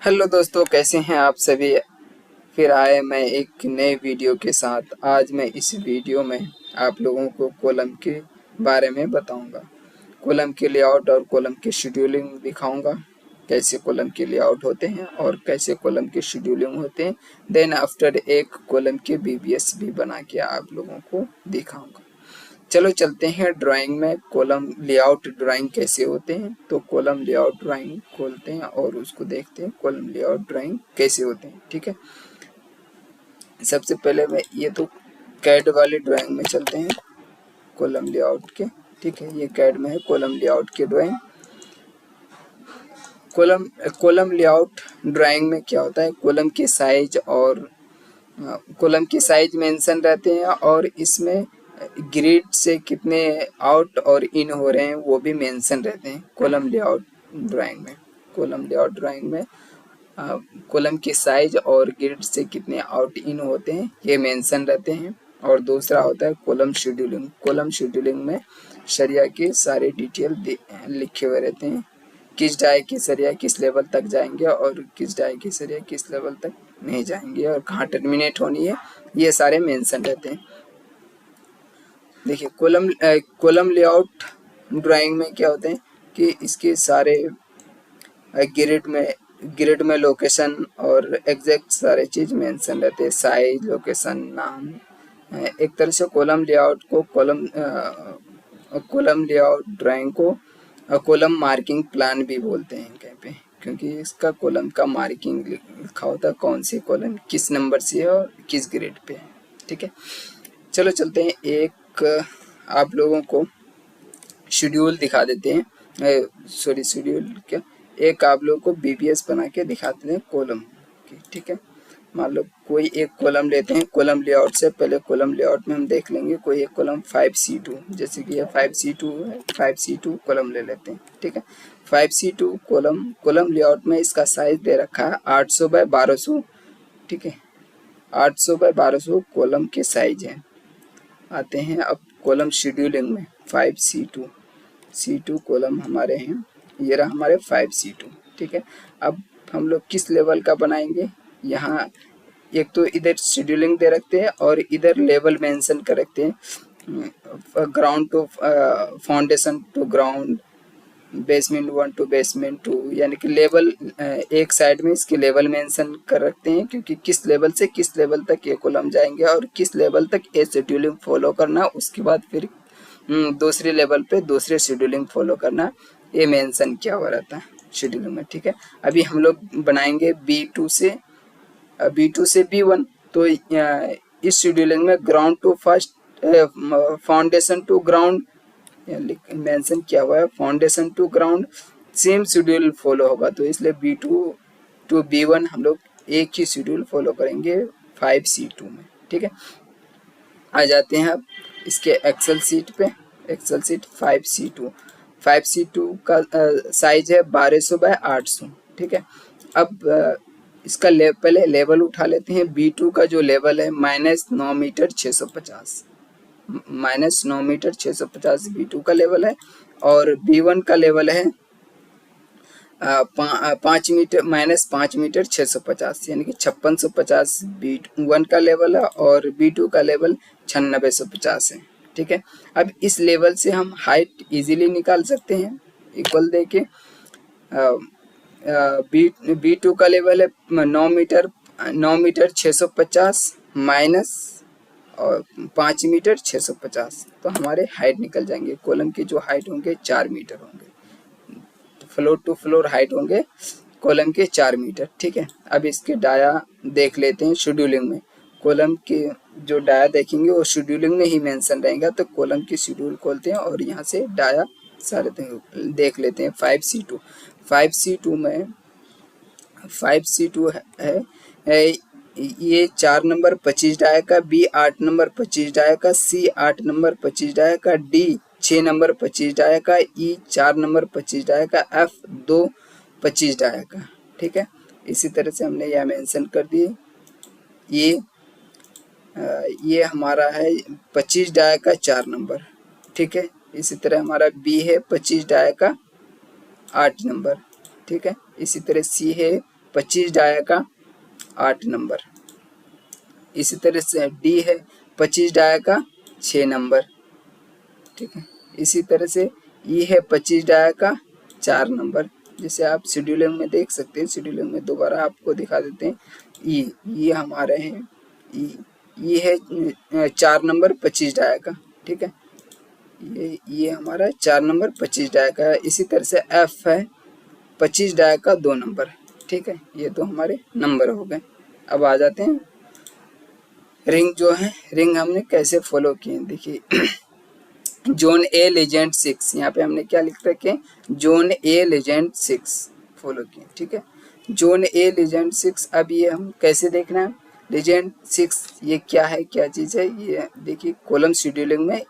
Hello दोस्तों, कैसे हैं आप सभी। फिर आए मैं एक नए वीडियो के साथ। आज मैं इस वीडियो में आप लोगों को कॉलम के बारे में बताऊंगा। कॉलम के लेआउट और कॉलम की शेड्यूलिंग दिखाऊंगा, कैसे कॉलम के लेआउट होते हैं और कैसे कॉलम की शेड्यूलिंग होते हैं। देन आफ्टर एक कॉलम के बीबीएस भी बना के आप लोगों को दिखाऊंगा। चलो चलते हैं ड्राइंग में। कॉलम लेआउट ड्राइंग कैसे होते हैं, तो कॉलम लेआउट ड्राइंग खोलते हैं और उसको देखते हैं कॉलम लेआउट ड्राइंग कैसे होते हैं। ठीक है, सबसे पहले मैं ये तो कैड वाली ड्राइंग में चलते हैं, कॉलम लेआउट के। ठीक है, ये कैड में है कॉलम लेआउट की drawing. Column column layout drawing में क्या होता है, कॉलम की साइज और कॉलम की साइज मेंशन रहते हैं और इसमें ग्रिड से कितने आउट और इन हो रहे हैं वो भी मेंशन रहते हैं कॉलम लेआउट ड्राइंग में। कॉलम लेआउट ड्राइंग में कॉलम की साइज और ग्रिड से कितने आउट इन होते हैं ये मेंशन रहते हैं। और दूसरा होता है कॉलम शेड्यूलिंग। कॉलम शेड्यूलिंग में सरिया के सारे डिटेल लिखे हुए रहते हैं, किस डाई के सरिया किस लेवल तक जाएंगे और किस डाई के सरिया किस लेवल तक नहीं जाएंगे और कहाँ टर्मिनेट होनी है, ये सारे मेंशन रहते हैं। देखिए कॉलम लेआउट ड्राइंग में क्या होते हैं कि इसके सारे ग्रिड में लोकेशन और एग्जैक्ट सारे चीज मेंशन रहते हैं, साइज, लोकेशन, नाम। एक तरह से कॉलम लेआउट ड्राइंग को कॉलम मार्किंग प्लान भी बोलते हैं कहीं पे, क्योंकि इसका कॉलम का मार्किंग लिखा होता है, कौन सी कॉलम किस नंबर से है और किस ग्रेड पे है। ठीक है, चलो चलते हैं एक आप लोगों को शेड्यूल दिखा देते हैं। सॉरी, शेड्यूल क्या, एक आप लोगों को बीबीएस बना के दिखाते हैं कॉलम की। ठीक है, मान लो कोई एक कॉलम लेते हैं। कॉलम लेआउट से पहले कॉलम लेआउट में हम देख लेंगे कोई एक कॉलम 5C2, जैसे कि ये 5C2 है, 5C2 कॉलम ले लेते हैं। ठीक है, 5C2 कॉलम लेआउट में इसका साइज दे रखा है 800 बाय 1200। ठीक है, 800 बाय 1200 कॉलम के साइज है। आते हैं अब कॉलम शेड्यूलिंग में। 5C2 कॉलम हमारे हैं, ये रहा हमारे 5C2। ठीक है, अब हम लोग किस लेवल का बनाएंगे, यहाँ एक तो इधर शेड्यूलिंग दे रखते हैं और इधर लेवल मेंशन कर रखते हैं, ground to foundation to ground, basement 1 to basement 2, यानी कि लेवल एक साइड में इसके लेवल मेंशन कर रखते हैं, क्योंकि किस लेवल से किस लेवल तक ये कॉलम जाएंगे और किस लेवल तक ये शेड्यूलिंग फॉलो करना, उसके बाद फिर दूसरे लेवल पे दूसरे शेड्यूलिंग फॉलो करना, ये मेंशन किया हुआ रहता है शेड्यूलिंग में। ठीक है, अभी हम लोग बनाएंगे B2 से B1। तो इस शेड्यूलिंग में ground to first, foundation to ground mention किया हुआ है, foundation to ground same schedule follow होगा, तो इसलिए B2 टू B1 हम लोग एक ही शेड्यूल फॉलो करेंगे 5C2 में। ठीक है, आ जाते हैं अब इसके एक्सेल सीट पे। एक्सेल सीट 5C2 का साइज है 1200 बाय 800। ठीक है, अब इसका पहले लेवल उठा लेते हैं। B2 का जो लेवल है -9 मीटर 650, -9 मीटर 650 B2 का लेवल है। और B1 का लेवल है 5 मीटर -5 मीटर 650, यानी कि 5650 B1 का लेवल है और B2 का लेवल 9650 है। ठीक है, अब इस लेवल से हम हाइट इजीली निकाल सकते हैं, इक्वल देके। B2 का लेवल है 9 मीटर 650 माइनस और 5 मीटर 650, तो हमारे हाइट निकल जाएंगे। कॉलम की जो हाइट होंगे 4 मीटर होंगे, फ्लोर टू फ्लोर हाइट होंगे कॉलम के 4 मीटर। ठीक है, अब इसके डाया देख लेते हैं शेड्यूलिंग में। कॉलम के जो डाया देखेंगे वो शेड्यूलिंग में ही मेंशन रहेगा, तो कॉलम की शेड्यूल खोलते हैं और यहाँ से डाया सारे देख लेते हैं। 5C2 में 5C2 है ये 4 नंबर 25 डाया का, B 8 नंबर 25 डाया का, C 8 नंबर 25 डाया का, D 6 नंबर 25 डाया का, E 4 नंबर 25 डाया का, F 2 25 डाया का। ठीक है, इसी तरह से हमने यह मेंशन कर दिए। ये हमारा है 25 डाया का 4 नंबर। ठीक है, इसी तरह हमारा B है 25 डाया का 8 नंबर। ठीक है, इसी तरह C है 25 डाया का 8 नंबर। इसी तरह से डी है 25 डाया का 6 नंबर, ठीक है। इसी तरह से ई है 25 डाया का 4 नंबर। जैसे आप शेड्यूलिंग में देख सकते हैं, शेड्यूलिंग में दोबारा आपको दिखा देते हैं। ई हमारे हैं, ई है 4 नंबर 25 डाया का, ठीक है। ये हमारा 4 नंबर 25 डाया का है। इसी तरह से एफ है 25 डाया का 2 नंबर, ठीक है। ये तो हमारे नंबर हो गए। अब आ जाते हैं रिंग जो है, रिंग हमने कैसे फॉलो किए देखिए। जोन ए लेजेंड 6, यहाँ पे हमने क्या लिख रखे, जोन ए लेजेंड 6 फॉलो किए, ठीक है। जोन ए लेजेंड 6, अब ये हम कैसे देखना है, लेजेंड 6 ये क्या है, क्या चीज़ है, ये देखिए कॉलम शेड्यूलिंग में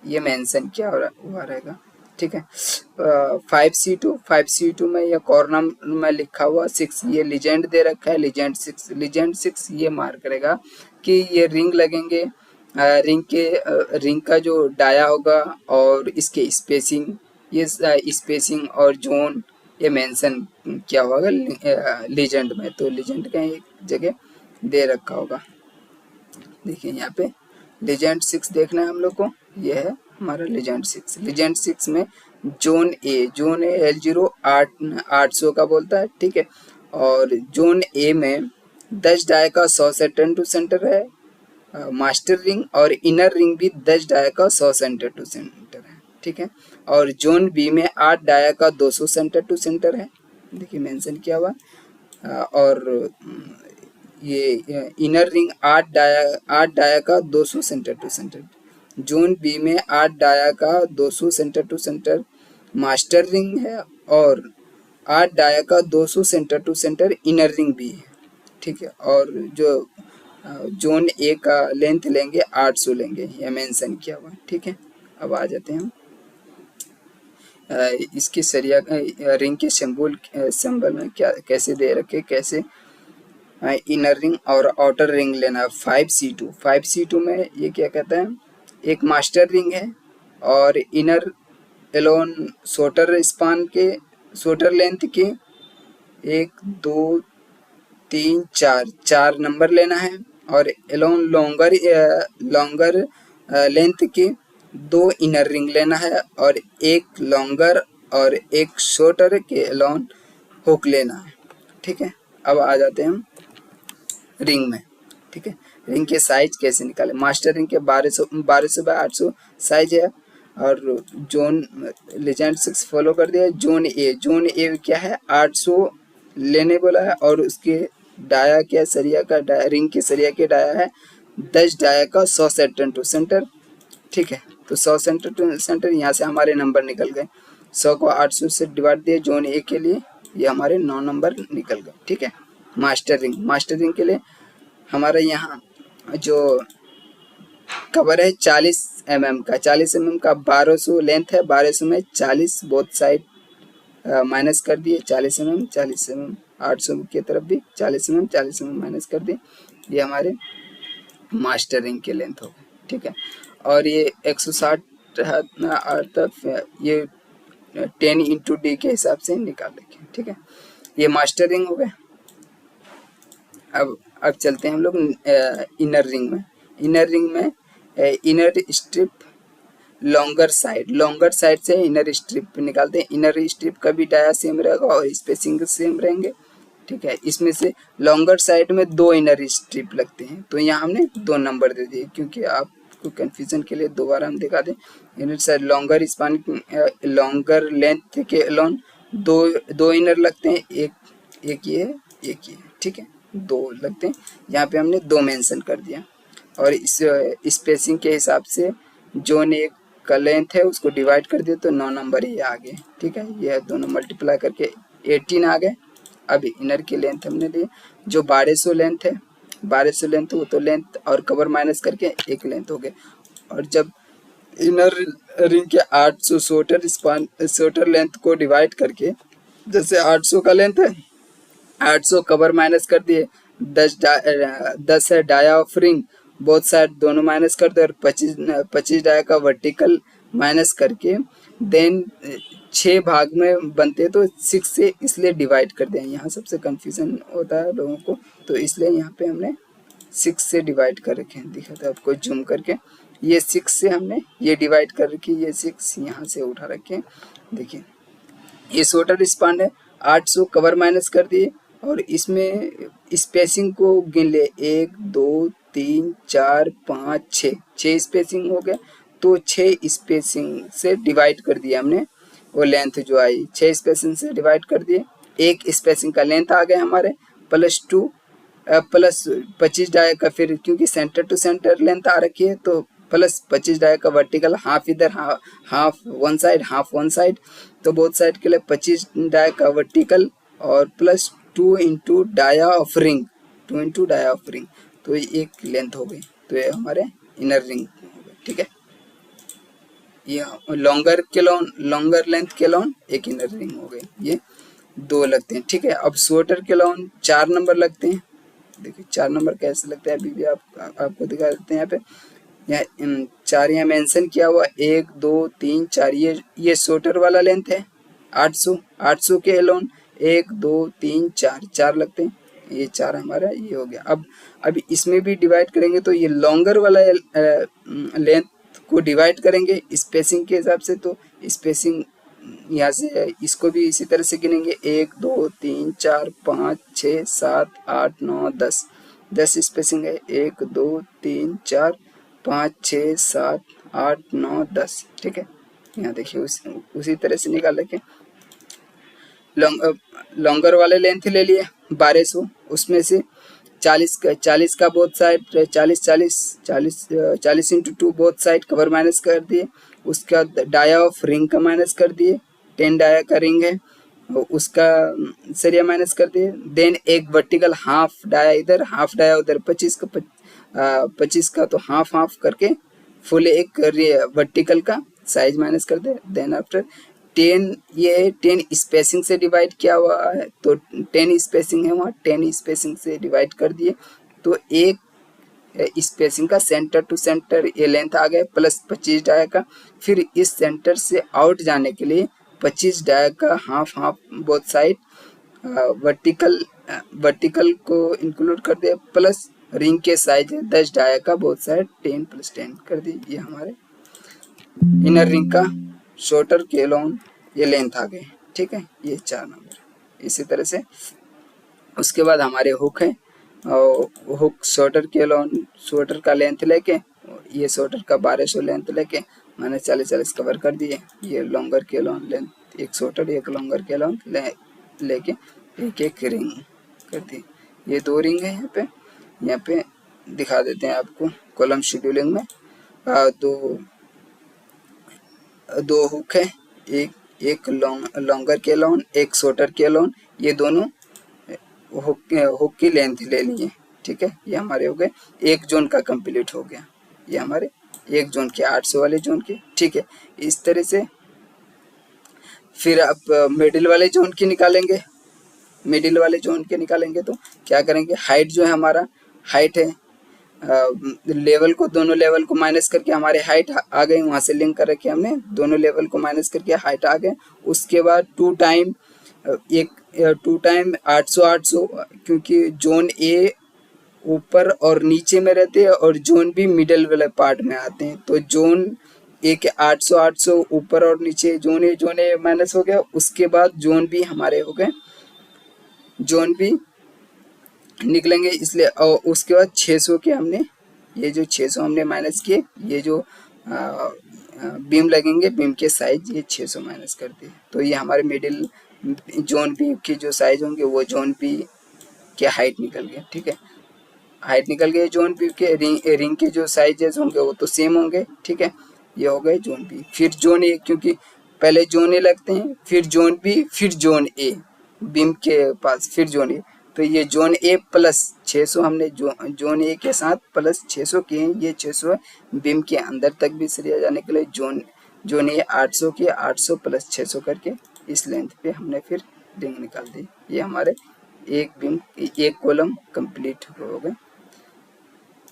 ये मेंशन किया हुआ रहेगा, ठीक है। 5C2 में ये कॉर्नर में लिखा हुआ 6, ये लीजेंड दे रखा है, लीजेंड 6 ये मार्क करेगा कि ये रिंग लगेंगे। रिंग का जो डाया होगा और इसके स्पेसिंग, ये स्पेसिंग और जोन ये मेंशन किया होगा लीजेंड में, तो लीजेंड का एक जगह दे रखा होगा। देखिए यहाँ पे लीजेंड 6 देखना है हम लोग को, ये है हमारा लीजेंड 6। लीजेंड 6 में जोन ए L0 800 का बोलता है, ठीक है। और जोन ए में 10 डाय का 100 सेंटर टू सेंटर है, मास्टर रिंग और इनर रिंग भी 10 डाया का 100 सेंटर टू सेंटर है, ठीक है। और जोन बी में 8 डाया का 200 सेंटर टू सेंटर है, देखिए मेंशन किया हुआ। और ये इनर रिंग 8 डाया का 200 center to center. Zone B में 8 डाया का 200 center to center master ring है, और 8 डाया का 200 center to center inner ring भी है, ठीक है। और जो जोन ए का लेंथ लेंगे 800 लेंगे, यह मेंशन किया हुआ, ठीक है। अब आ जाते हैं हम इसकी सरिया रिंग के सिंबल में क्या कैसे दे रखे, कैसे इनर रिंग और आउटर रिंग लेना। 5C2 में ये क्या कहता है, एक मास्टर रिंग है और इनर एलोन शॉर्टर स्पान के शॉर्टर लेंथ के 1 2 3 4 नंबर लेना है, और एलोन लॉन्गर लेंथ के 2 इनर रिंग लेना है, और एक लॉन्गर और एक शॉर्टर के एलोन हुक लेना है, ठीक है। अब आ जाते हैं हम रिंग में, ठीक है। रिंग के साइज कैसे निकाले, मास्टर रिंग के 1200 बाय 800 साइज है, और जोन लेजेंड 6 फॉलो कर दिया। जोन ए क्या है 800 लेने बोला है, और उसके डाया क्या सरिया का डाया, रिंग के सरिया के डाया है 10 डाया का 100 सेंटर टू सेंटर, ठीक है। तो 100 सेंटर टू सेंटर, यहाँ से हमारे नंबर निकल गए। 100 को 800 से डिवाइड दिए जोन ए के लिए, ये हमारे 9 नंबर निकल गए, ठीक है। मास्टर रिंग के लिए हमारा यहाँ जो कवर है 40 mm का, 40 mm का 1200 लेंथ है, 1200 में 40 बोथ साइड माइनस कर दिए, 40 mm 800 की तरफ भी 40 mm माइनस कर दिए, ये हमारे मास्टर रिंग के लेंथ हो गए, ठीक है। और ये 160 ये 10 × D के हिसाब से निकाल रखे, ठीक है। ये मास्टर रिंग हो गए। अब चलते हैं हम लोग इनर रिंग में। इनर स्ट्रिप लॉन्गर साइड से इनर स्ट्रिप निकालते हैं। इनर स्ट्रिप का भी डाया सेम रहेगा और स्पेसिंग सेम रहेंगे, ठीक है। इसमें से लॉन्गर साइड में 2 इनर स्ट्रिप लगते हैं, तो यहाँ हमने 2 नंबर दे दिए, क्योंकि आपको कंफ्यूजन के लिए दोबारा हम दिखा दें। Inner side longer span longer length के अलोन 2 इनर लगते हैं, एक ये है, एक ये, ठीक है, 2 लगते हैं। यहाँ पे हमने 2 मेंशन कर दिया, और इस स्पेसिंग के हिसाब से जोन एक का लेंथ है उसको डिवाइड कर दिए तो 9 नंबर ही आ गए, ठीक है। यह दोनों मल्टीप्लाई करके 18 आ गए। अब इनर की लेंथ हमने ली जो 1200 लेंथ है, 1200 लेंथ वो तो लेंथ और कवर माइनस करके एक लेंथ हो गए। और जब इनर रिंग के 800 शॉर्टर लेंथ को डिवाइड करके, जैसे 800 का लेंथ है, 800 कवर माइनस कर दिए, 10 है dia of ring, both side दोनों माइनस कर दे, और 25 डाया का वर्टिकल माइनस करके देन 6 भाग में बनते हैं, तो 6 से इसलिए डिवाइड कर दें, यहाँ सबसे कंफ्यूजन होता है लोगों को, तो इसलिए यहाँ पे हमने 6 से डिवाइड कर रखे हैं। दिखा था आपको जूम करके, ये 6 से हमने ये डिवाइड कर रखी, ये 6 यहाँ से उठा रखे हैं। देखिए ये शॉर्टर स्पान है, 800 कवर माइनस कर दिए, और इसमें स्पेसिंग को गिन ले, 1 2 3 4 5 6 स्पेसिंग हो गया, तो 6 स्पेसिंग से डिवाइड कर दिया हमने, वो लेंथ जो आई 6 स्पेसिंग से डिवाइड कर दिए, एक स्पेसिंग का लेंथ आ गया हमारे +2 प्लस 25 डाई का, फिर क्योंकि सेंटर टू सेंटर लेंथ आ रखी है तो प्लस 25 डाई का वर्टिकल, हाफ इधर half one side half one side, तो बोथ साइड के लिए 25 डाई का वर्टिकल, और plus 2 into dia of ring, 2 into dia of ring, तो ये एक लेंथ हो गई, तो ये हमारे इनर रिंग हो गई। ठीक है, ये लॉन्गर केलॉन, लॉन्गर लेंथ केलॉन एक इनर रिंग हो गई, ये 2 लगते हैं। ठीक है, अब शॉर्टर केलॉन 4 नंबर लगते हैं। देखिए 4 नंबर कैसे लगता है, अभी भी आपको दिखा देते हैं। यहाँ पे यहाँ 4 यहाँ मेंशन किया हुआ, 1 2 3 4, ये शॉर्टर वाला लेंथ है 800 के एलोन 1 2 3 4 4 लगते हैं, ये 4 हमारा ये हो गया। अब इसमें भी डिवाइड करेंगे, तो ये लॉन्गर वाला लेंथ को डिवाइड करेंगे स्पेसिंग के हिसाब से, तो स्पेसिंग यहाँ से इसको भी इसी तरह से गिनेंगे, 1 2 3 4 5 6 7 8 9 10, 10 स्पेसिंग है, 1 2 3 4 5 6 7 8 9 10। ठीक है, यहाँ देखिए उसी तरह से निकाल रखे। लॉन्गर वाले लेंथ ले लिए 1200, उसमें से 40 का both side 40 into 2 both side cover minus कर दिए, उसका डाया ऑफ रिंग का माइनस कर दिए, 10 डाया का रिंग है उसका सरिया माइनस कर दिए, देन एक वर्टिकल हाफ डाया इधर हाफ डाया उधर, 25 का तो हाफ हाफ करके फुल एक वर्टिकल का साइज माइनस कर दे, देन आफ्टर 10, ये 10 स्पेसिंग से डिवाइड किया हुआ है, तो 10 स्पेसिंग है वहाँ, 10 स्पेसिंग से डिवाइड कर दिए, तो एक स्पेसिंग का सेंटर टू सेंटर ये लेंथ आ गया, प्लस 25 डाया का, फिर इस सेंटर से आउट जाने के लिए 25 डाया का half half both side, vertical को इंक्लूड कर दिया, प्लस रिंग के साइज है 10 डाया का बोथ साइड, 10 + 10 कर दी, ये हमारे इनर रिंग का शॉर्टर केलॉन ये लेंथ आ गए। ठीक है, ये 4 नंबर। इसी तरह से उसके बाद हमारे हुक है, और हुक शॉर्टर केलॉन, शॉर्टर का लेंथ लेके, ये शॉर्टर का 1200 लेंथ लेके मैंने 40 कवर कर दिए, ये लॉन्गर केलॉन लेंथ, एक शॉर्टर एक लॉन्गर केलॉन लेके एक एक रिंग कर दी, ये 2 रिंग है। यहाँ पे दिखा देते हैं आपको कॉलम शेड्यूलिंग में, दो हुक है, एक लॉन्गर केलॉन एक शॉर्टर केलॉन, ये दोनों हुक की लेंथ ले लिए। ठीक है, ये हमारे हो गए, एक जोन का कंप्लीट हो गया, ये हमारे एक जोन के 800 वाले जोन के। ठीक है, इस तरह से फिर आप मिडिल वाले जोन की निकालेंगे, मिडिल वाले जोन के निकालेंगे तो क्या करेंगे, हाइट जो है हमारा हाइट है, लेवल को दोनों लेवल को माइनस करके हमारे हाइट आ गई, वहाँ से लिंक कर रखे हमने, दोनों लेवल को माइनस करके हाइट आ गए। उसके बाद 2 टाइम 800, क्योंकि जोन ए ऊपर और नीचे में रहते हैं और जोन भी मिडल वाले पार्ट में आते हैं, तो जोन ए के 800 ऊपर और नीचे, जोन ए माइनस हो गया। उसके बाद जोन बी हमारे हो गए, जोन बी निकलेंगे, इसलिए और उसके बाद 600 के हमने, ये जो 600 हमने माइनस किए, ये जो बीम लगेंगे, बीम के साइज ये 600 माइनस कर दिए, तो ये हमारे मिडिल जोन बी की जो साइज होंगे वो जोन बी के हाइट निकल गए। ठीक है, हाइट निकल गए, जोन बी के रिंग के जो साइजेस होंगे वो तो सेम होंगे। ठीक है, ये हो गए जोन बी। फिर जोन ए, क्योंकि पहले जोन ए लगते हैं, फिर जोन बी, फिर जोन ए बीम के पास, फिर जोन ए, तो ये जोन ए प्लस 600 हमने जोन ए के साथ प्लस 600 किए, ये 600 बीम के अंदर तक भी सरिया जाने के लिए जोन ए 800 किए, 800 + 600 करके इस लेंथ पे हमने फिर रिंग निकाल दी। ये हमारे एक बीम एक कॉलम कंप्लीट हो गए।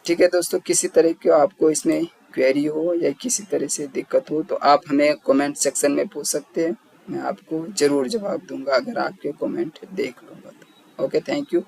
ठीक है दोस्तों, किसी तरह की आपको इसमें क्वेरी हो या किसी तरह से दिक्कत हो तो आप हमें कमेंट सेक्शन में पूछ सकते हैं। मैं आपको ज़रूर जवाब दूंगा अगर आपके कमेंट देख लूँगा तो। Okay, thank you.